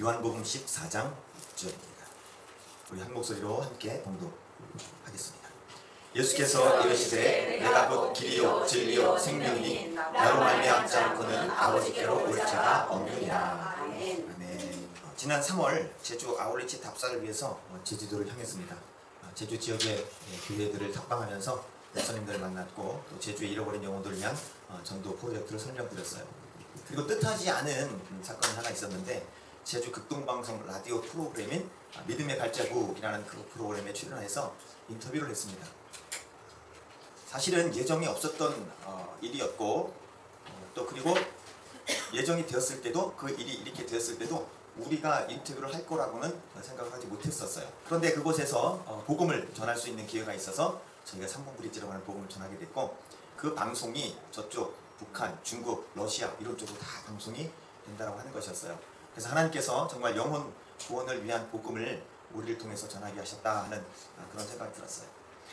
요한복음 14장 6절입니다. 우리 한 목소리로 함께 봉독하겠습니다. 예수께서 이르시되 내가 곧 길이요 진리요 생명이니 나로 말미암지 않고는 아버지께로 올 자가 없느니라. 아멘. 지난 3월 제주 아울리치 답사를 위해서 제주도를 향했습니다. 제주 지역의 교회들을 탐방하면서 목사님들을 만났고 또 제주의 잃어버린 영혼들을 위한 전도 프로젝트를 설명드렸어요. 그리고 뜻하지 않은 사건이 하나 있었는데 제주 극동방송 라디오 프로그램인 믿음의 발자국이라는 그 프로그램에 출연해서 인터뷰를 했습니다. 사실은 예정이 없었던 일이었고 또 그리고 예정이 되었을 때도 그 일이 이렇게 되었을 때도 우리가 인터뷰를 할 거라고는 생각을 하지 못했었어요. 그런데 그곳에서 복음을 전할 수 있는 기회가 있어서 저희가 3분 브릿지라고 하는 복음을 전하게 됐고 그 방송이 저쪽 북한, 중국, 러시아 이런 쪽으로 다 방송이 된다고 하는 것이었어요. 그래서 하나님께서 정말 영혼 구원을 위한 복음을 우리를 통해서 전하게 하셨다 하는 그런 생각이 들었어요.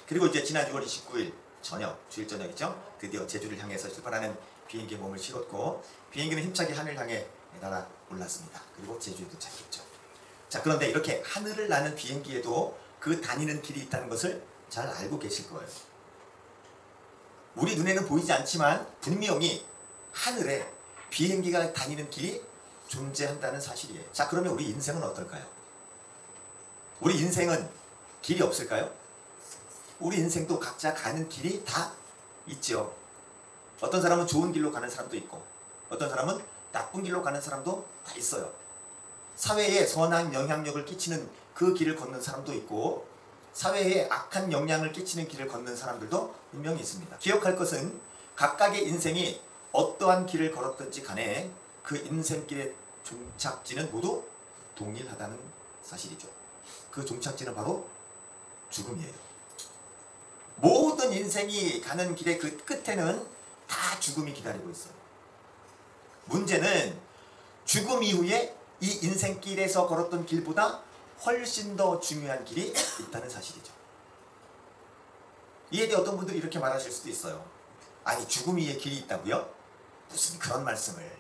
그리고 이제 지난 6월 29일 저녁, 주일 저녁이죠. 드디어 제주를 향해서 출발하는 비행기에 몸을 실었고 비행기는 힘차게 하늘 향해 날아 올랐습니다. 그리고 제주에 도착했죠. 자, 그런데 이렇게 하늘을 나는 비행기에도 그 다니는 길이 있다는 것을 잘 알고 계실 거예요. 우리 눈에는 보이지 않지만 분명히 하늘에 비행기가 다니는 길이 존재한다는 사실이에요. 자, 그러면 우리 인생은 어떨까요? 우리 인생은 길이 없을까요? 우리 인생도 각자 가는 길이 다 있죠. 어떤 사람은 좋은 길로 가는 사람도 있고 어떤 사람은 나쁜 길로 가는 사람도 다 있어요. 사회에 선한 영향력을 끼치는 그 길을 걷는 사람도 있고 사회에 악한 영향을 끼치는 길을 걷는 사람들도 분명히 있습니다. 기억할 것은 각각의 인생이 어떠한 길을 걸었든지 간에 그 인생길의 종착지는 모두 동일하다는 사실이죠. 그 종착지는 바로 죽음이에요. 모든 인생이 가는 길의 그 끝에는 다 죽음이 기다리고 있어요. 문제는 죽음 이후에 이 인생길에서 걸었던 길보다 훨씬 더 중요한 길이 있다는 사실이죠. 이에 대해 어떤 분들이 이렇게 말하실 수도 있어요. 아니, 죽음 이후에 길이 있다고요? 무슨 그런 말씀을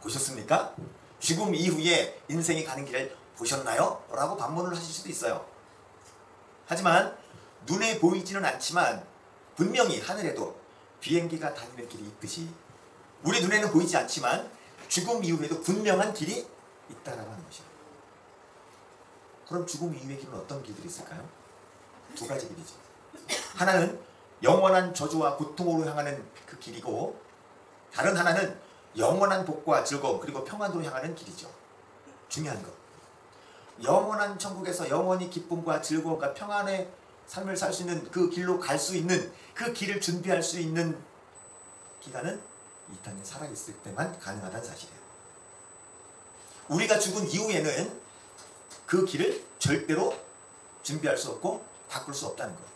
보셨습니까? 죽음 이후에 인생이 가는 길을 보셨나요? 라고 반문을 하실 수도 있어요. 하지만 눈에 보이지는 않지만 분명히 하늘에도 비행기가 다니는 길이 있듯이 우리 눈에는 보이지 않지만 죽음 이후에도 분명한 길이 있다라고 하는 것이에요. 그럼 죽음 이후의 길은 어떤 길들이 있을까요? 두 가지 길이죠. 하나는 영원한 저주와 고통으로 향하는 그 길이고 다른 하나는 영원한 복과 즐거움 그리고 평안으로 향하는 길이죠. 중요한 것. 영원한 천국에서 영원히 기쁨과 즐거움과 평안의 삶을 살 수 있는 그 길로 갈 수 있는 그 길을 준비할 수 있는 기간은 이 땅에 살아있을 때만 가능하다는 사실이에요. 우리가 죽은 이후에는 그 길을 절대로 준비할 수 없고 바꿀 수 없다는 거예요.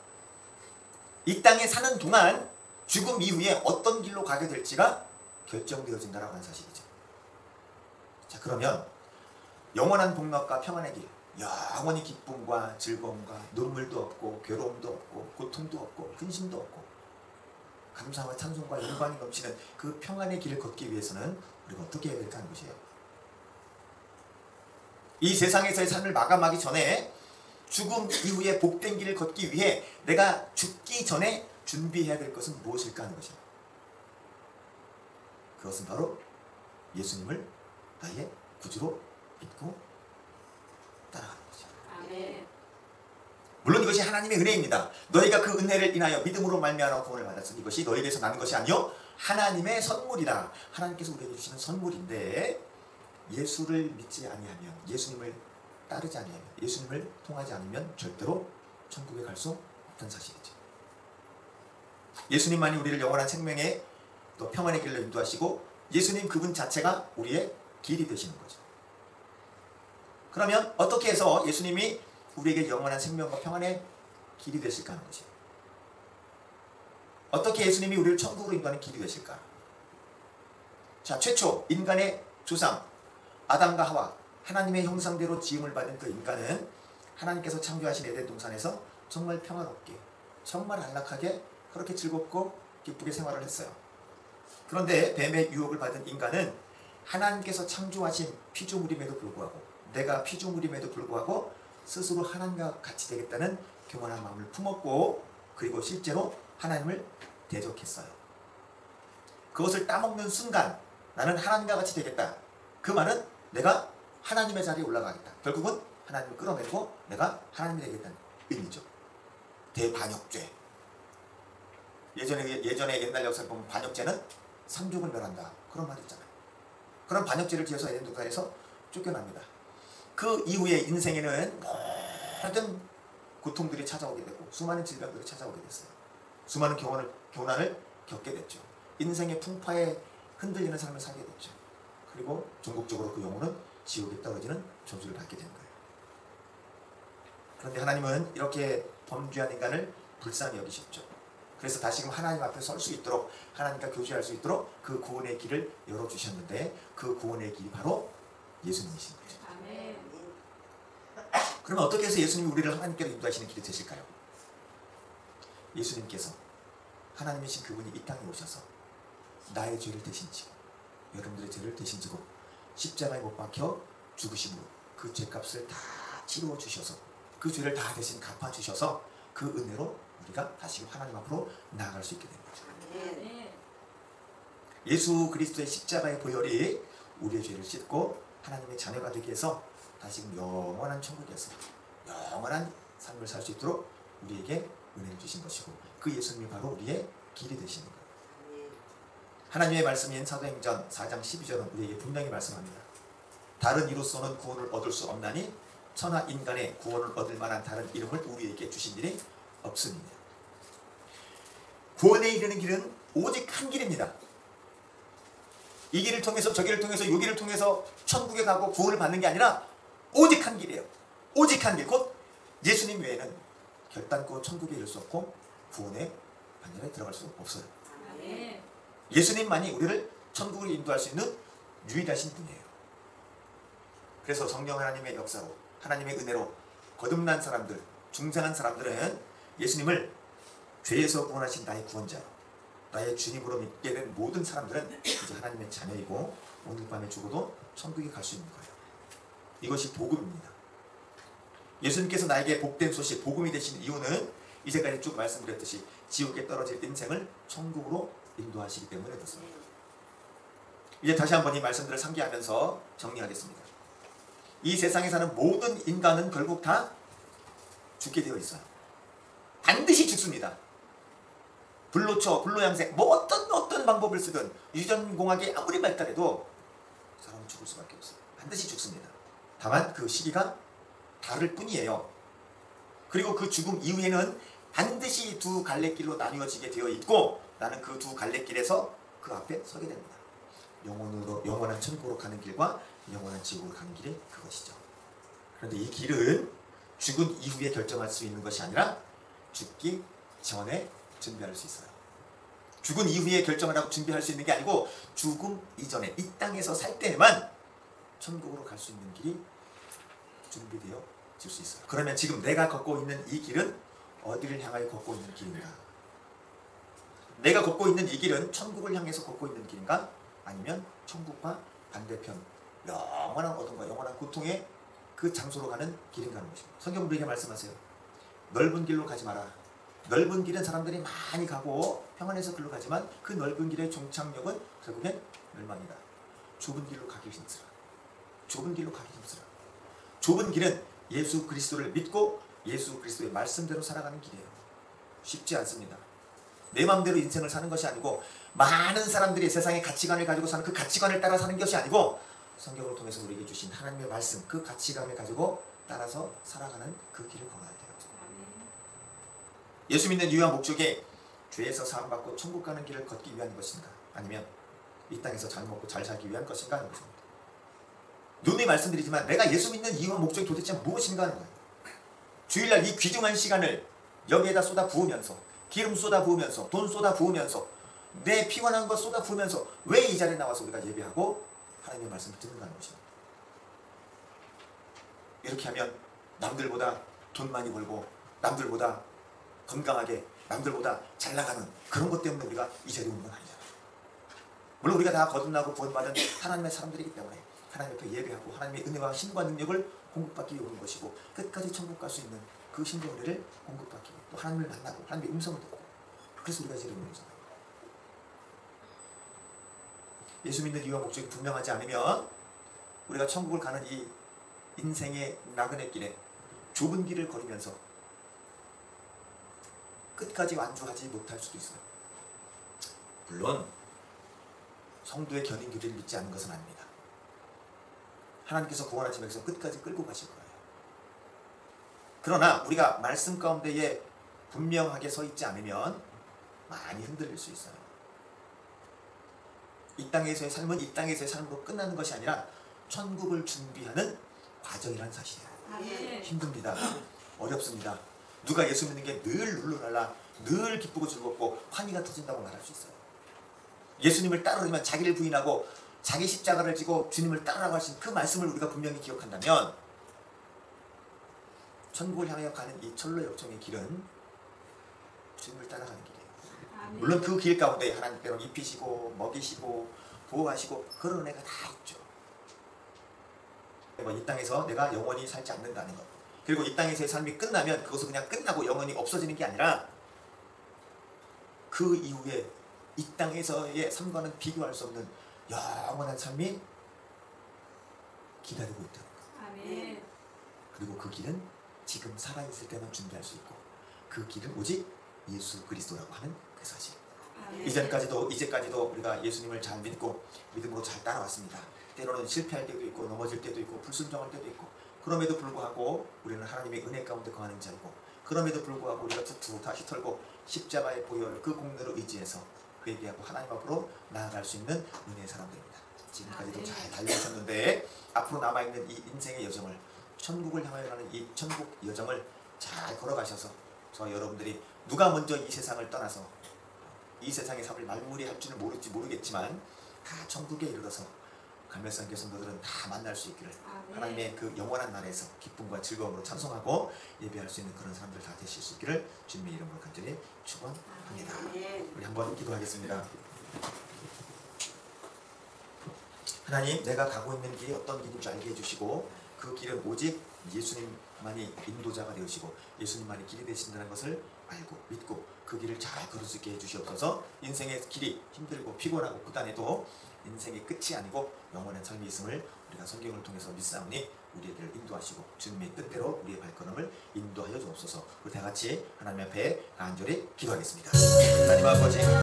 이 땅에 사는 동안 죽음 이후에 어떤 길로 가게 될지가 결정되어진다라고 하는 사실이죠. 자, 그러면 영원한 복락과 평안의 길, 영원히 기쁨과 즐거움과 눈물도 없고 괴로움도 없고 고통도 없고 근심도 없고 감사와 찬송과 영광이 넘치는 그 평안의 길을 걷기 위해서는 우리가 어떻게 해야 될까 하는 것이에요. 이 세상에서의 삶을 마감하기 전에 죽음 이후에 복된 길을 걷기 위해 내가 죽기 전에 준비해야 될 것은 무엇일까 하는 것이에요. 그것은 바로 예수님을 나의 구주로 믿고 따라가는 거죠. 아멘. 물론 이것이 하나님의 은혜입니다. 너희가 그 은혜를 인하여 믿음으로 말미암아 구원을 받았으니 이것이 너희에게서 나는 것이 아니요 하나님의 선물이라. 하나님께서 우리에게 주시는 선물인데 예수를 믿지 아니하면, 예수님을 따르지 아니하면, 예수님을 통하지 않으면 절대로 천국에 갈 수 없다는 사실이죠. 예수님만이 우리를 영원한 생명의 또 평안의 길로 인도하시고 예수님 그분 자체가 우리의 길이 되시는 거죠. 그러면 어떻게 해서 예수님이 우리에게 영원한 생명과 평안의 길이 되실까 하는 거죠. 어떻게 예수님이 우리를 천국으로 인도하는 길이 되실까? 자, 최초 인간의 조상 아담과 하와, 하나님의 형상대로 지음을 받은 그 인간은 하나님께서 창조하신 에덴 동산에서 정말 평화롭게, 정말 안락하게 그렇게 즐겁고 기쁘게 생활을 했어요. 그런데 뱀의 유혹을 받은 인간은 하나님께서 창조하신 피조물임에도 불구하고 내가 피조물임에도 불구하고 스스로 하나님과 같이 되겠다는 교만한 마음을 품었고, 그리고 실제로 하나님을 대적했어요. 그것을 따먹는 순간 나는 하나님과 같이 되겠다. 그 말은 내가 하나님의 자리에 올라가겠다. 결국은 하나님을 끌어내고 내가 하나님이 되겠다는 의미죠. 대반역죄. 예전에 옛날 역사를 보면 반역죄는 상족을 멸한다. 그런 말이 있잖아요. 그런 반역죄를 지어서 에덴 동산에서 쫓겨납니다. 그 이후에 인생에는 모든 고통들이 찾아오게 되고 수많은 질병들이 찾아오게 됐어요. 수많은 교난을 겪게 됐죠. 인생의 풍파에 흔들리는 삶을 살게 됐죠. 그리고 종국적으로 그 영혼은 지옥에 떨어지는 저주를 받게 된 거예요. 그런데 하나님은 이렇게 범죄한 인간을 불쌍히 여기셨죠. 그래서 다시금 하나님 앞에 설 수 있도록, 하나님과 교제할 수 있도록 그 구원의 길을 열어주셨는데, 그 구원의 길이 바로 예수님이신 거죠. 아멘. 그러면 어떻게 해서 예수님이 우리를 하나님께로 인도하시는 길이 되실까요? 예수님께서, 하나님이신 그분이 이 땅에 오셔서 나의 죄를 대신지고 여러분들의 죄를 대신지고 십자가에 못 박혀 죽으심으로 그 죄값을 다 치루어 주셔서, 그 죄를 다 대신 갚아 주셔서 그 은혜로 우리가 다시 하나님 앞으로 나아갈 수 있게 된 거죠. 예수 그리스도의 십자가의 보혈이 우리의 죄를 씻고 하나님의 자녀가 되게 해서 다시금 영원한 천국에서 영원한 삶을 살 수 있도록 우리에게 은혜를 주신 것이고, 그 예수님이 바로 우리의 길이 되시는 거예요. 하나님의 말씀인 사도행전 4장 12절은 우리에게 분명히 말씀합니다. 다른 이로서는 구원을 얻을 수 없나니 천하 인간의 구원을 얻을 만한 다른 이름을 우리에게 주신 일이 없습니다. 구원에 이르는 길은 오직 한 길입니다. 이 길을 통해서 저 길을 통해서 이 길을 통해서 천국에 가고 구원을 받는 게 아니라 오직 한 길이에요. 오직 한 길, 곧 예수님 외에는 결단코 천국에 이를 수 없고 구원의 반열에 들어갈 수 없어요. 예수님만이 우리를 천국을 인도할 수 있는 유일하신 분이에요. 그래서 성령 하나님의 역사로, 하나님의 은혜로 거듭난 사람들, 중생한 사람들은 예수님을 죄에서 구원하신 나의 구원자로, 나의 주님으로 믿게 된 모든 사람들은 이제 하나님의 자녀이고 오늘 밤에 죽어도 천국에 갈 수 있는 거예요. 이것이 복음입니다. 예수님께서 나에게 복된 소식, 복음이 되신 이유는 이제까지 쭉 말씀드렸듯이 지옥에 떨어질 인생을 천국으로 인도하시기 때문에 그렇습니다. 이제 다시 한번 이 말씀들을 상기하면서 정리하겠습니다. 이 세상에 사는 모든 인간은 결국 다 죽게 되어 있어요. 반드시 죽습니다. 불로초, 불로양생, 뭐 어떤 방법을 쓰든 유전공학이 아무리 발달해도 사람은 죽을 수밖에 없어요. 반드시 죽습니다. 다만 그 시기가 다를 뿐이에요. 그리고 그 죽음 이후에는 반드시 두 갈래길로 나뉘어지게 되어 있고, 나는 그 두 갈래길에서 그 앞에 서게 됩니다. 영원한 천국으로 가는 길과 영원한 지옥으로 가는 길이 그것이죠. 그런데 이 길은 죽은 이후에 결정할 수 있는 것이 아니라 죽기 전에 준비할 수 있어요. 죽은 이후에 결정을 하고 준비할 수 있는 게 아니고 죽음 이전에 이 땅에서 살 때에만 천국으로 갈 수 있는 길이 준비되어질 수 있어요. 그러면 지금 내가 걷고 있는 이 길은 어디를 향하여 걷고 있는 길인가? 내가 걷고 있는 이 길은 천국을 향해서 걷고 있는 길인가? 아니면 천국과 반대편 영원한 어둠과 영원한 고통의 그 장소로 가는 길인가 하는 것입니다. 성경 우리에게 말씀하세요. 넓은 길로 가지 마라. 넓은 길은 사람들이 많이 가고 평안해서 글로 가지만 그 넓은 길의 종착역은 결국엔 멸망이다. 좁은 길로 가기 힘쓰라. 좁은 길로 가기 힘쓰라. 좁은 길은 예수 그리스도를 믿고 예수 그리스도의 말씀대로 살아가는 길이에요. 쉽지 않습니다. 내 마음대로 인생을 사는 것이 아니고, 많은 사람들이 세상의 가치관을 가지고 사는 그 가치관을 따라 사는 것이 아니고, 성경을 통해서 우리에게 주신 하나님의 말씀, 그 가치관을 가지고 따라서 살아가는 그 길을 걸어야 돼요. 예수 믿는 유일한 목적이 죄에서 사함받고 천국 가는 길을 걷기 위한 것인가, 아니면 이 땅에서 잘 먹고 잘 살기 위한 것인가 하는 것입니다. 눈에 말씀드리지만 내가 예수 믿는 이유와 목적이 도대체 무엇인가 하는 거예요. 주일날 이 귀중한 시간을 여기에다 쏟아 부으면서, 기름 쏟아 부으면서, 돈 쏟아 부으면서, 내 피곤한 것 쏟아 부으면서 왜 이 자리에 나와서 우리가 예배하고 하나님의 말씀을 듣는가 하는 것입니다. 이렇게 하면 남들보다 돈 많이 벌고 남들보다 건강하게, 남들보다 잘 나가는 그런 것 때문에 우리가 이 자리에 오는 건 아니잖아요. 물론 우리가 다 거듭나고 구원받은 하나님의 사람들이기 때문에 하나님 앞에 예배하고 하나님의 은혜와 힘과 능력을 공급받기 위해 오는 것이고 끝까지 천국 갈 수 있는 그 힘과 은혜를 공급받기 위해 또 하나님을 만나고 하나님의 음성을 듣고 그래서 우리가 예배를 드리는 거잖아요. 예수 믿는 이유와 목적이 분명하지 않으면 우리가 천국을 가는 이 인생의 나그네 길에 좁은 길을 걸으면서 끝까지 완주하지 못할 수도 있어요. 물론 성도의 견인 교리를 믿지 않는 것은 아닙니다. 하나님께서 구원하신 백성 끝까지 끌고 가실 거예요. 그러나 우리가 말씀 가운데에 분명하게 서 있지 않으면 많이 흔들릴 수 있어요. 이 땅에서의 삶은 이 땅에서의 삶으로 끝나는 것이 아니라 천국을 준비하는 과정이라는 사실이에요. 힘듭니다. 어렵습니다. 누가 예수 믿는 게 늘 룰루랄라 늘 기쁘고 즐겁고 환희가 터진다고 말할 수 있어요. 예수님을 따르려면 자기를 부인하고 자기 십자가를 지고 주님을 따르라고 하신 그 말씀을 우리가 분명히 기억한다면 천국을 향하여 가는 이 철로 역정의 길은 주님을 따라가는 길이에요. 물론 그 길 가운데 하나님께로 입히시고 먹이시고 보호하시고 그런 은혜가 다 있죠. 이 땅에서 내가 영원히 살지 않는다는 것, 그리고 이 땅에서의 삶이 끝나면 그것은 그냥 끝나고 영원히 없어지는 게 아니라 그 이후에 이 땅에서의 삶과는 비교할 수 없는 영원한 삶이 기다리고 있다는 것. 아멘. 그리고 그 길은 지금 살아있을 때만 준비할 수 있고 그 길은 오직 예수 그리스도라고 하는 그 사실. 이제까지도 우리가 예수님을 잘 믿고 믿음으로 잘 따라왔습니다. 때로는 실패할 때도 있고 넘어질 때도 있고 불순종할 때도 있고 그럼에도 불구하고 우리는 하나님의 은혜 가운데 거하는 자이고 그럼에도 불구하고 우리가 툭툭 다시 털고 십자가의 보혈 그 공로를 의지해서 회개하고 하나님 앞으로 나아갈 수 있는 은혜의 사람들입니다. 지금까지도 잘 달려오셨는데 앞으로 남아있는 이 인생의 여정을 천국을 향하여 가는 이 천국 여정을 잘 걸어가셔서 저 여러분들이 누가 먼저 이 세상을 떠나서 이 세상의 삶을 말무리할 줄은 모르겠지만 다 천국에 이르러서 갈멜산교 성도들은 다 만날 수 있기를 하나님의 그 영원한 나라에서 기쁨과 즐거움으로 찬송하고 예배할 수 있는 그런 사람들 다 되실 수 있기를 주님의 이름으로 간절히 축원합니다. 우리 한번 기도하겠습니다. 하나님, 내가 가고 있는 길이 어떤 길인 줄 알게 해주시고 그 길은 오직 예수님만이 인도자가 되시고 예수님만이 길이 되신다는 것을 알고 믿고 그 길을 잘 걸을 수 있게 해주시옵소서. 인생의 길이 힘들고 피곤하고 고단해도 인생의 끝이 아니고 영원한 삶이 있음을 우리가 성경을 통해서 믿사오니 우리에게 인도하시고 주님의 뜻대로 우리의 발걸음을 인도하여 주옵소서. 우리 다 같이 하나님 앞에 간절히 기도하겠습니다. 하나님 아버지